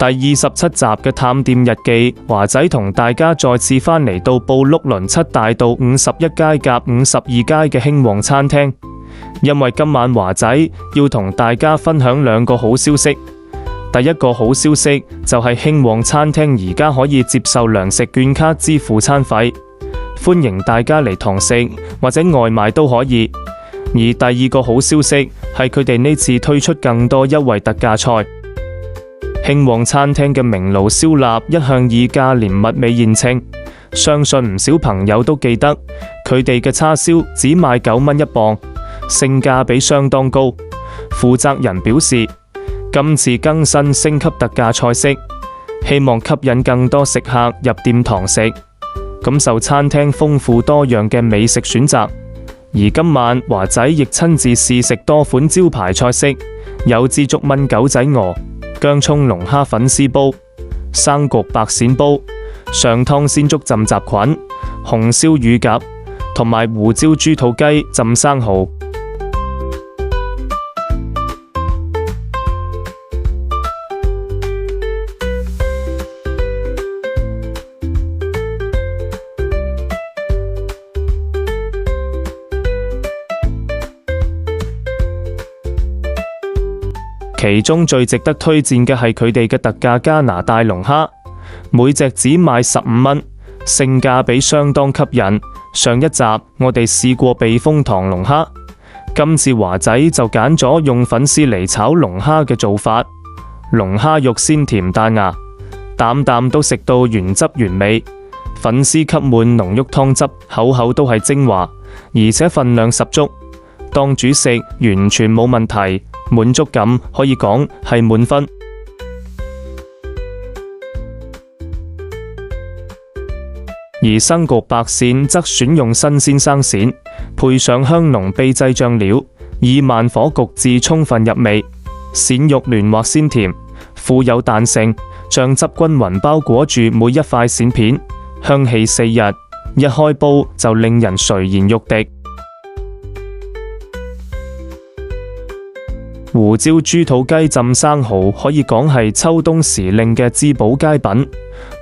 第27集嘅探店日記，華仔同大家再次返嚟到布碌倫7大道51街夾52街嘅興旺餐廳，因為今晚華仔要同大家分享2個好消息。第一個好消息就係興旺餐廳而家可以接受糧食券卡支付餐費，歡迎大家嚟堂食或者外賣都可以。而第二個好消息係佢哋呢次推出更多優惠特價菜。興旺餐廳嘅明爐燒臘一向以價廉物美見稱，相信唔少朋友都記得佢哋嘅叉燒只賣9蚊一磅，性價比相當高。負責人表示，今次更新升級特價菜式，希望吸引更多食客入店堂食，感受餐廳豐富多樣嘅美食選擇。而今晚華仔亦親自試食多款招牌菜式，有枝竹炆狗仔鵝、薑蔥龍蝦粉絲煲、生焗白鱔煲、上湯鮮竹浸雜菌、紅燒乳鴿同埋胡椒豬肚雞浸生蠔。其中最值得推薦嘅係佢哋嘅特價加拿大龍蝦，每隻只賣15蚊，性價比相當吸引。上一集我哋試過避風塘龍蝦，今次華仔就揀咗用粉絲嚟炒龍蝦嘅做法。龍蝦肉鮮甜彈牙，啖啖都食到原汁原味，粉絲吸滿濃郁湯汁，口口都係精華，而且份量十足，當主食完全冇問題。滿足感可以講係滿分。而生焗白鱔則選用新鮮生鱔，配上香濃秘製醬料，以慢火焗至充分入味。鱔肉嫩滑鮮甜，富有彈性，醬汁均勻包裹住每一塊鱔片，香氣四溢，一開煲就令人垂涎欲滴。胡椒豬肚雞浸生蠔可以講係秋冬時令嘅滋補佳品。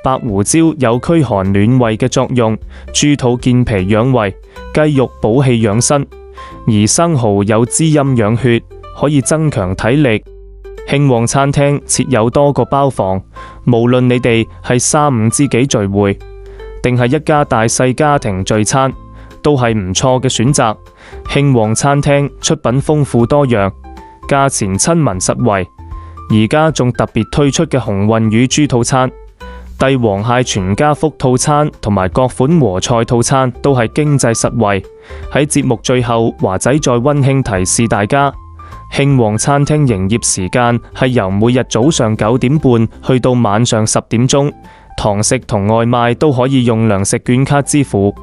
白胡椒有驅寒暖胃嘅作用，豬肚健脾養胃，雞肉補氣養身，而生蠔有滋陰養血，可以增強體力。興旺餐廳設有多個包房，無論你哋係3、5知己聚會，定係一家大細家庭聚餐，都係唔錯嘅選擇。興旺餐廳出品豐富多樣，價錢親民實惠，而家仲特別推出嘅紅運魚豬肚餐、帝王蟹全家福套餐同埋各款和菜套餐都係經濟實惠。喺節目最後，華仔再溫馨提示大家，興旺餐廳營業時間係由每日早上9點半去到晚上10點鐘，堂食同外賣都可以用糧食券卡支付。